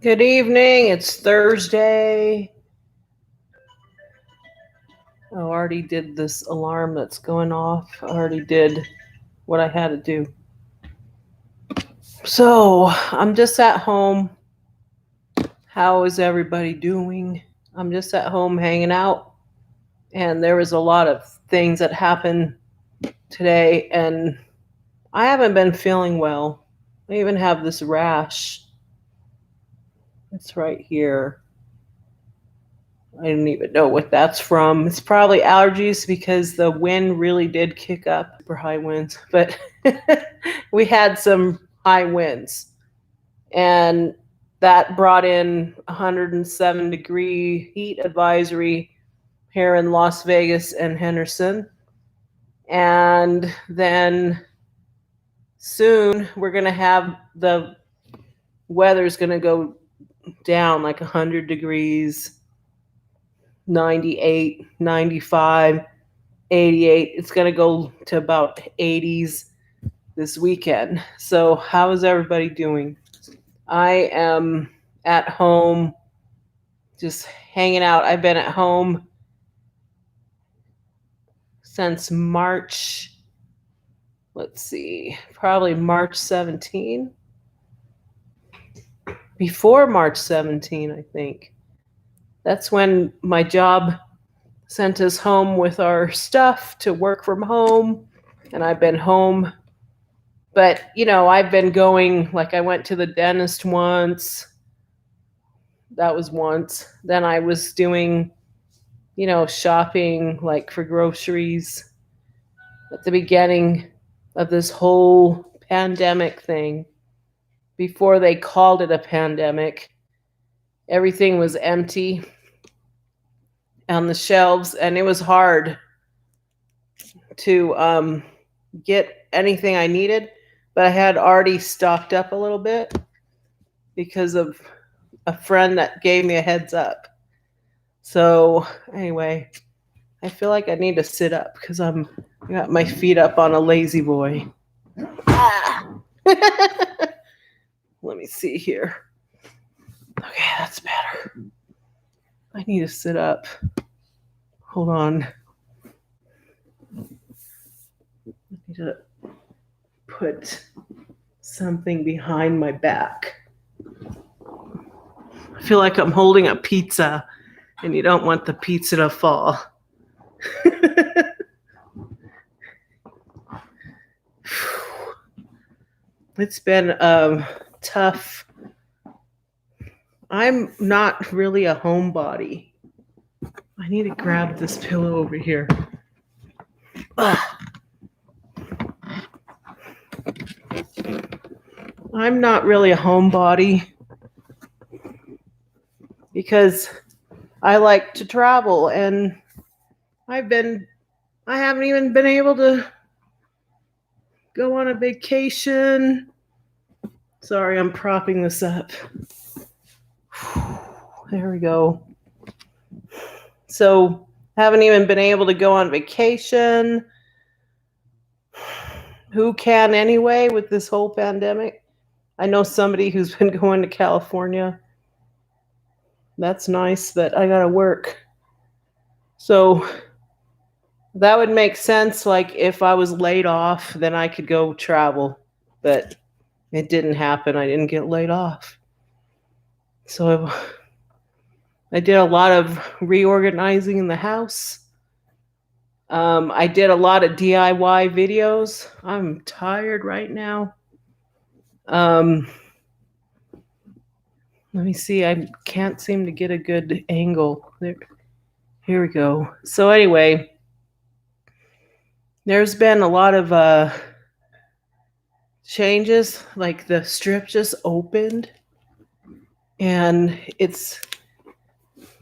Good evening. It's Thursday. I already did this alarm that's going off. I already did what I had to do. So I'm just at home. How is everybody doing? I'm just at home hanging out. And there was a lot of things that happened today, and I haven't been feeling well. I even have this rash. It's right here. I don't even know what that's from. It's probably allergies because the wind really did kick up, super high winds. But we had some high winds, and that brought in 107-degree heat advisory here in Las Vegas and Henderson. And then soon we're going to have the weather's going to go down like 100 degrees, 98, 95, 88. It's going to go to about 80s this weekend. So, how is everybody doing? I am at home just hanging out. I've been at home since March, let's see, probably March 17. Before March 17, I think. That's when my job sent us home with our stuff to work from home, and I've been home. But, I've been going, like, I went to the dentist once. That was once. Then I was doing, shopping, like, for groceries at the beginning of this whole pandemic thing. Before they called it a pandemic, everything was empty on the shelves, and it was hard to get anything I needed, but I had already stocked up a little bit because of a friend that gave me a heads up. So anyway, I feel like I need to sit up because I got my feet up on a lazy boy. Ah. Let me see here. Okay, that's better. I need to sit up. Hold on. I need to put something behind my back. I feel like I'm holding a pizza, and you don't want the pizza to fall. It's been tough. I'm not really a homebody. I need to grab this pillow over here. Ugh. I'm not really a homebody because I like to travel, and I haven't even been able to go on a vacation. Sorry, I'm propping this up. There we go. So, haven't even been able to go on vacation. Who can anyway with this whole pandemic? I know somebody who's been going to California. That's nice, but I gotta work. So that would make sense. Like if I was laid off, then I could go travel. But it didn't happen. I didn't get laid off. So I did a lot of reorganizing in the house. I did a lot of DIY videos. I'm tired right now. Let me see. I can't seem to get a good angle. There. Here we go. So anyway, there's been a lot of changes. Like the strip just opened, and it's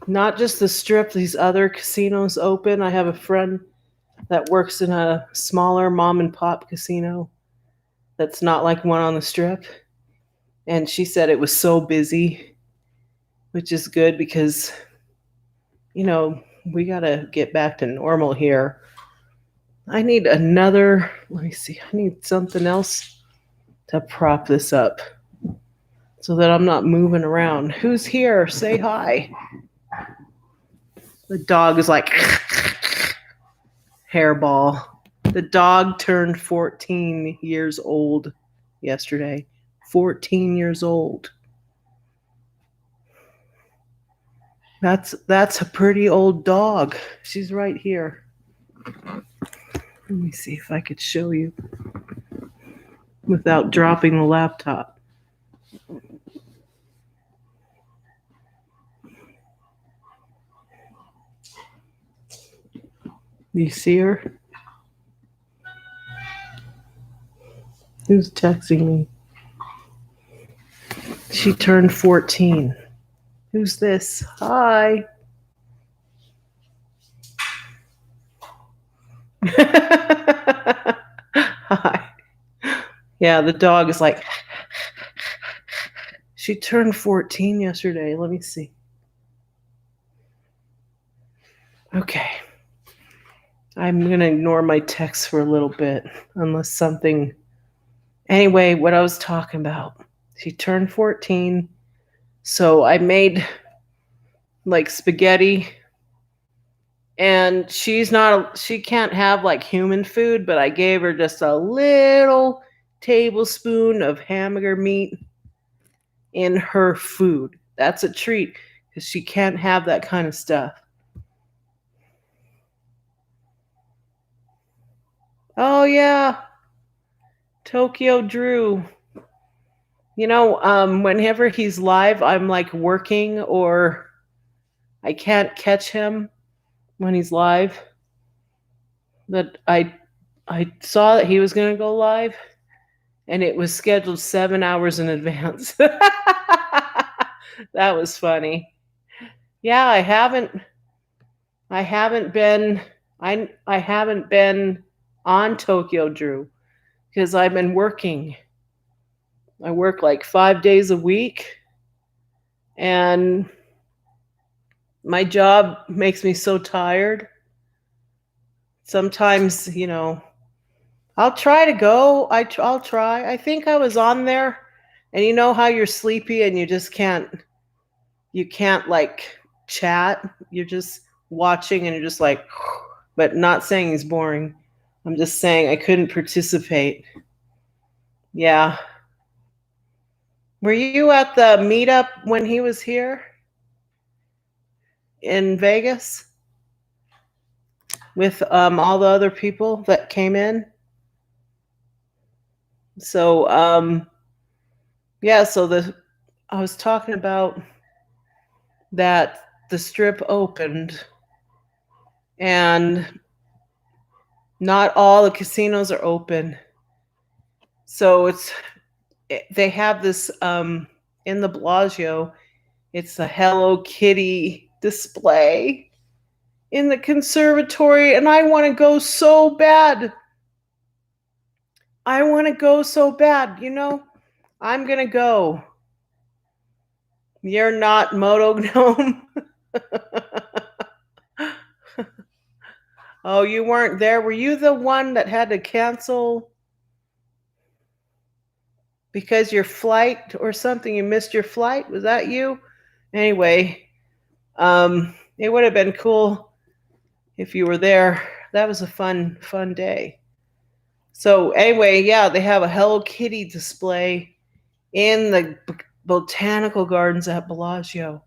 not just the strip. These other casinos open. I have a friend that works in a smaller mom and pop casino that's not like one on the strip. And she said it was so busy, which is good because, we got to get back to normal here. I need let me see, I need something else to prop this up. so that I'm not moving around. Who's here? Say hi. The dog is like hairball. The dog turned 14 years old yesterday. 14 years old. That's a pretty old dog. She's right here. Let me see if I could show you without dropping the laptop. You see her? Who's texting me? She turned 14. Who's this? Hi. Hi. Yeah, the dog is like, she turned 14 yesterday. Let me see. Okay. I'm going to ignore my text for a little bit unless something. Anyway, what I was talking about. She turned 14. So I made like spaghetti. And she can't have like human food, but I gave her just a little tablespoon of hamburger meat in her food. That's a treat because she can't have that kind of stuff. Oh yeah, Tokyo Drew. You know, whenever he's live, I'm like working or I can't catch him when he's live. But I saw that he was going to go live, and it was scheduled 7 hours in advance. That was funny. Yeah, I haven't been on Tokyo Drew because I've been working. I work like 5 days a week, and my job makes me so tired. Sometimes, you know, I'll try to go. I'll try. I think I was on there, and you know how you're sleepy and you just can't like chat. You're just watching and you're just like, but not saying he's boring. I'm just saying I couldn't participate. Yeah. Were you at the meetup when he was here in Vegas with all the other people that came in? So yeah, so I was talking about that the strip opened and not all the casinos are open. So they have this in the Bellagio, it's a Hello Kitty display in the conservatory, and I want to go so bad. I want to go so bad, you know? I'm going to go. You're not Moto Gnome. Oh, you weren't there. Were you the one that had to cancel because your flight or something? You missed your flight? Was that you? Anyway, it would have been cool if you were there. That was a fun day. So anyway, yeah, they have a Hello Kitty display in the botanical gardens at Bellagio.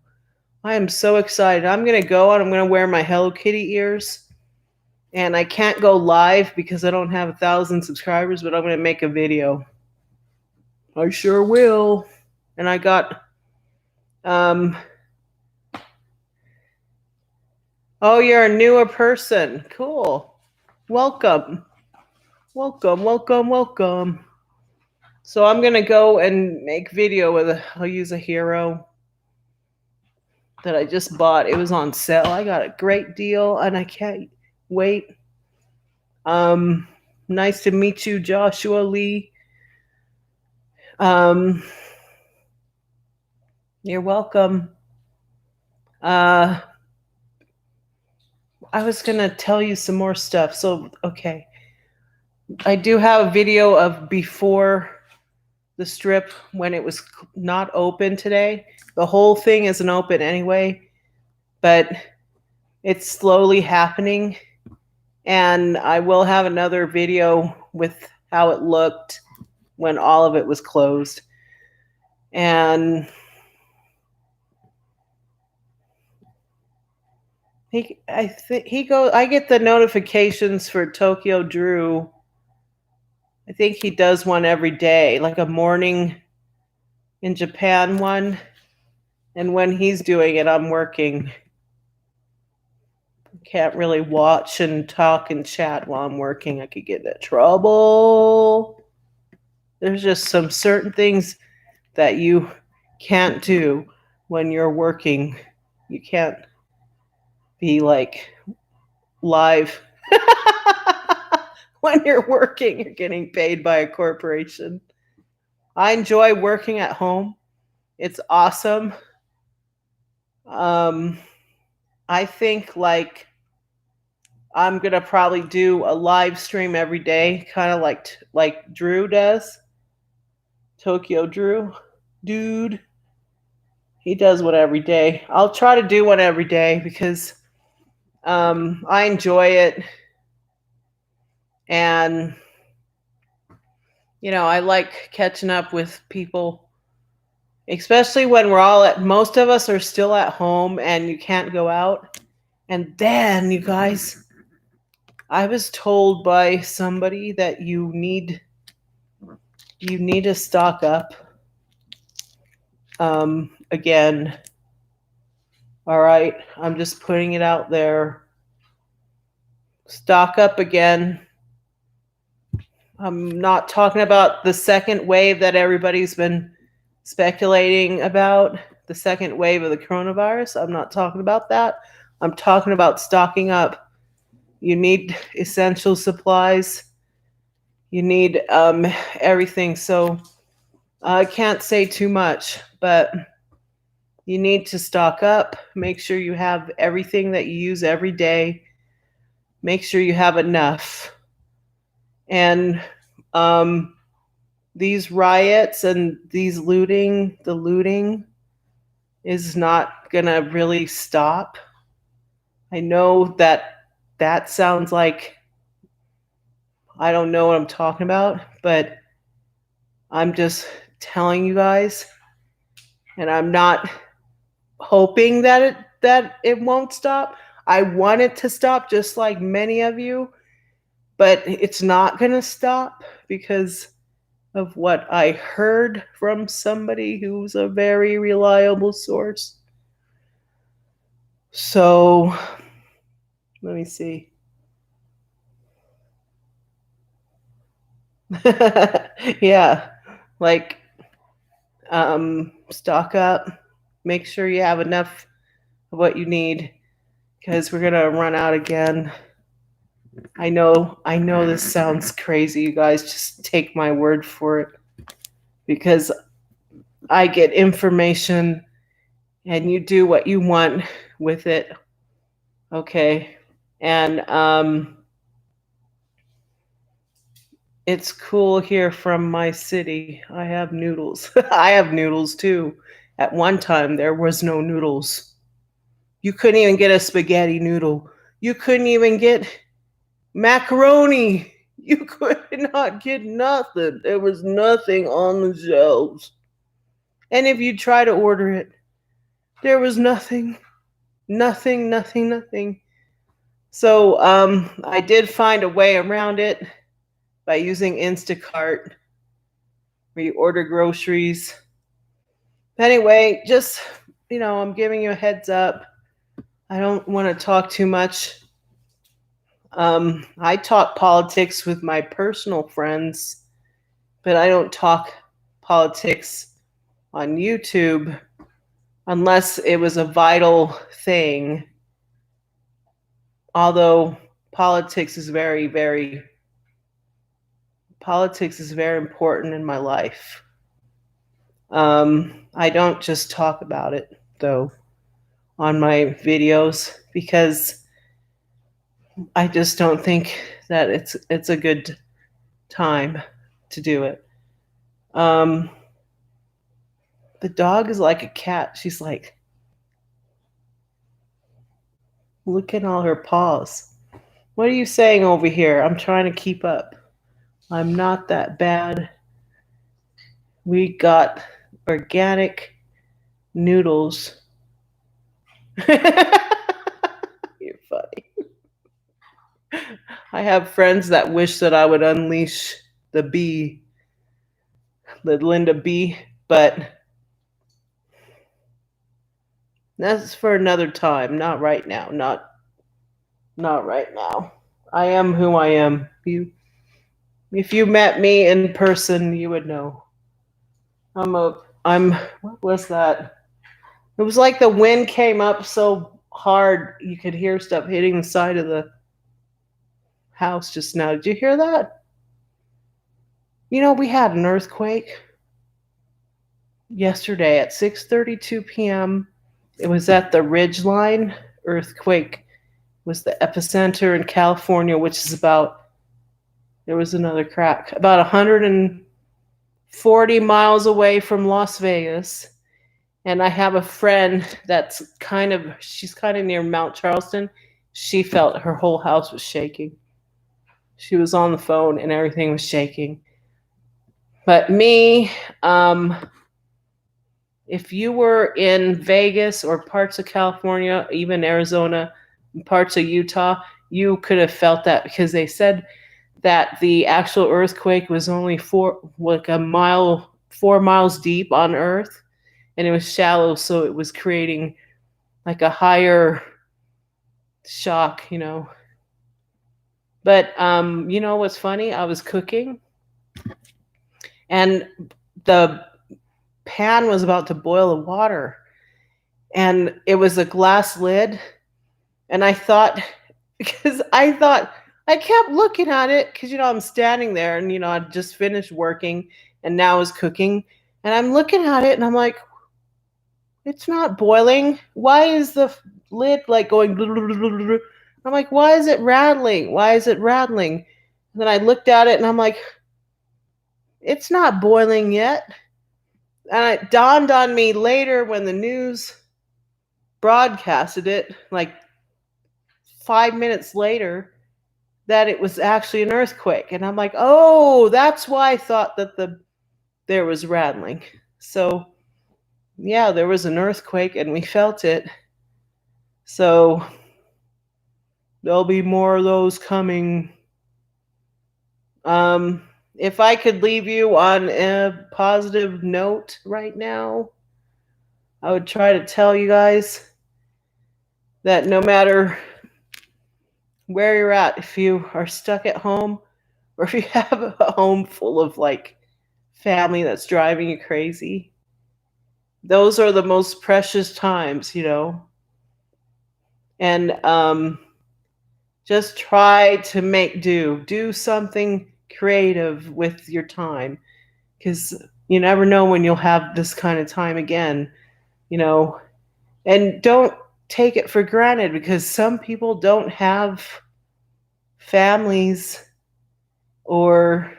I am so excited. I'm going to go and I'm going to wear my Hello Kitty ears. And I can't go live because I don't have 1,000 subscribers, but I'm going to make a video. I sure will. And I got, oh, you're a newer person. Cool. Welcome. Welcome, welcome, welcome. So I'm going to go and make video with I'll use a hero that I just bought. It was on sale. I got a great deal and I can't wait. Nice to meet you, Joshua Lee. You're welcome. I was going to tell you some more stuff. So, okay. I do have a video of before the strip when it was not open today. The whole thing isn't open anyway, but it's slowly happening. And I will have another video with how it looked when all of it was closed. And I get the notifications for Tokyo Drew. I think he does one every day, like a morning in Japan one. And when he's doing it, I'm working. Can't really watch and talk and chat while I'm working. I could get into trouble. There's just some certain things that you can't do when you're working. You can't be like live. When you're working, you're getting paid by a corporation. I enjoy working at home. It's awesome. I think like I'm gonna probably do a live stream every day, kind of like Drew does. Tokyo Drew, dude. He does one every day. I'll try to do one every day because I enjoy it, and I like catching up with people, especially when most of us are still at home and you can't go out. And then, you guys, I was told by somebody that you need to stock up again. All right, I'm just putting it out there. Stock up again. I'm not talking about the second wave that everybody's been speculating about, the second wave of the coronavirus. I'm not talking about that. I'm talking about stocking up. You need essential supplies. You need everything. So I can't say too much, but you need to stock up. Make sure you have everything that you use every day. Make sure you have enough. And these riots and the looting is not going to really stop. I know that sounds like I don't know what I'm talking about, but I'm just telling you guys, and I'm not hoping that it won't stop. I want it to stop, just like many of you, but it's not going to stop because of what I heard from somebody who's a very reliable source. So let me see. Yeah, like stock up. Make sure you have enough of what you need because we're gonna run out again. I know this sounds crazy, you guys. Just take my word for it because I get information and you do what you want with it. Okay. And it's cool here from my city. I have noodles. I have noodles too. At one time, there was no noodles. You couldn't even get a spaghetti noodle. You couldn't even get macaroni. You could not get nothing. There was nothing on the shelves. And if you try to order it, there was nothing. Nothing, nothing, nothing. So I did find a way around it by using Instacart, where you order groceries. Anyway, just, I'm giving you a heads up. I don't want to talk too much. I talk politics with my personal friends, but I don't talk politics on YouTube unless it was a vital thing. Although politics is very, very important in my life. I don't just talk about it, though, on my videos because I just don't think that it's a good time to do it. Um, the dog is like a cat. She's like, look at all her paws. What are you saying over here? I'm trying to keep up. I'm not that bad. We got organic noodles. You're funny. I have friends that wish that I would unleash the bee, the Linda bee, but that's for another time, not right now. Not right now. I am who I am. If you met me in person, you would know. I'm what was that? It was like the wind came up so hard you could hear stuff hitting the side of the house just now. Did you hear that? You know, we had an earthquake yesterday at 6:32 p.m. It was at the Ridgeline earthquake was the epicenter in California, which is about there was another crack about 140 miles away from Las Vegas. And I have a friend that's she's kind of near Mount Charleston. She felt her whole house was shaking. She was on the phone and everything was shaking. But me, if you were in Vegas or parts of California, even Arizona, parts of Utah, you could have felt that because they said that the actual earthquake was only 4 miles deep on Earth, and it was shallow, so it was creating like a higher shock, you know. But you know what's funny? I was cooking, and the pan was about to boil the water, and it was a glass lid, and I thought because I kept looking at it because you know I'm standing there and you know I just finished working and now I was cooking and I'm looking at it and I'm like, it's not boiling. Why is the lid like going? Blah, blah, blah, blah, blah? I'm like, why is it rattling? Why is it rattling? And then I looked at it and I'm like, it's not boiling yet. And it dawned on me later when the news broadcasted it, like 5 minutes later, that it was actually an earthquake. And I'm like, oh, that's why I thought that there was rattling. So yeah, there was an earthquake and we felt it. So there'll be more of those coming. Um, if I could leave you on a positive note right now, I would try to tell you guys that no matter where you're at, if you are stuck at home or if you have a home full of like family that's driving you crazy, those are the most precious times, you know. And just try to make do something creative with your time because you never know when you'll have this kind of time again, you know. And don't take it for granted because some people don't have families or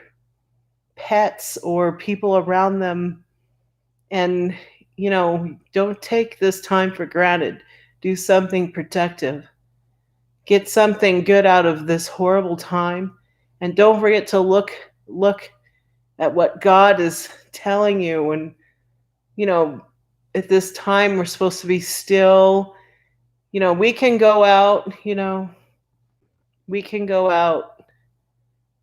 pets or people around them. And, you know, don't take this time for granted. Do something protective. Get something good out of this horrible time. And don't forget to look at what God is telling you. And, you know, at this time we're supposed to be still. You know, we can go out, you know, we can go out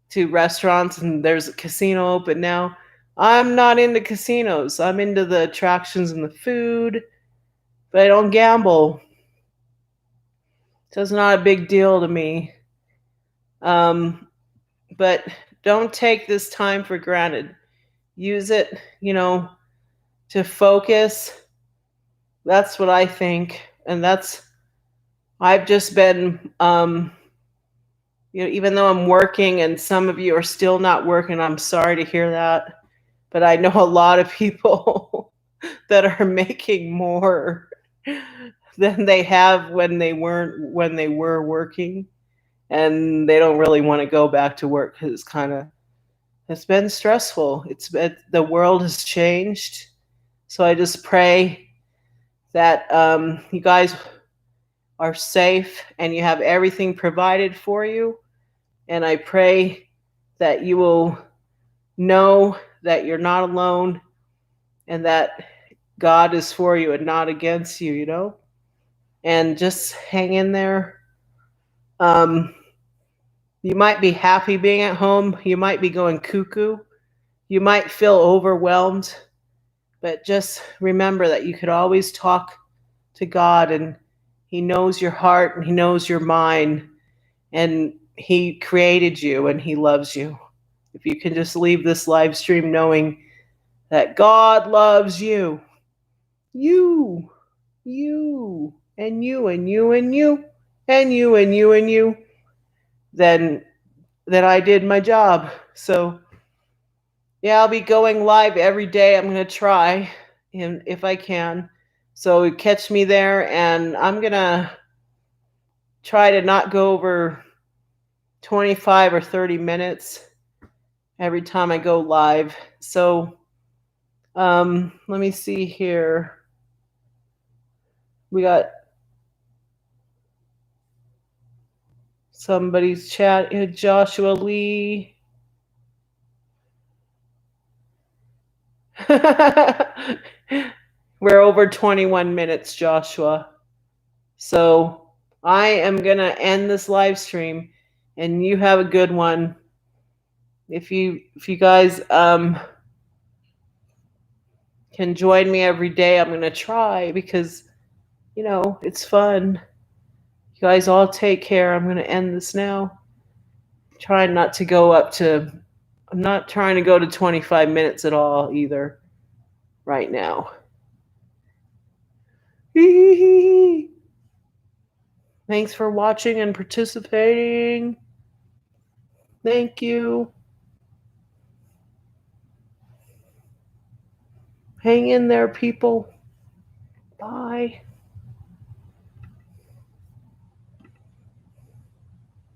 to restaurants and there's a casino open now. I'm not into casinos. I'm into the attractions and the food, but I don't gamble. So it's not a big deal to me. Um, but don't take this time for granted. Use it, you know, to focus. That's what I think. And I've just been, you know, even though I'm working and some of you are still not working, I'm sorry to hear that. But I know a lot of people that are making more than they have when they were working, and they don't really want to go back to work because it's kind of It's been stressful. The world has changed. So I just pray that you guys are safe and you have everything provided for you. And I pray that you will know that you're not alone and that God is for you and not against you, And just hang in there. Um, you might be happy being at home. You might be going cuckoo. You might feel overwhelmed. But just remember that you could always talk to God, and He knows your heart and He knows your mind, and He created you and He loves you. If you can just leave this live stream knowing that God loves you, you, and you, and you, and you, and you, and you, and you, then I did my job. So, yeah, I'll be going live every day. I'm going to try, and if I can. So catch me there, and I'm going to try to not go over 25 or 30 minutes every time I go live. So let me see here. We got somebody's chat. Joshua Lee. We're over 21 minutes, Joshua. So I am going to end this live stream, and you have a good one. If you guys can join me every day, I'm going to try because, it's fun. You guys all take care. I'm going to end this now. Trying not to go up to, I'm not trying to go to 25 minutes at all either right now. Thanks for watching and participating. Thank you. Hang in there, people. Bye.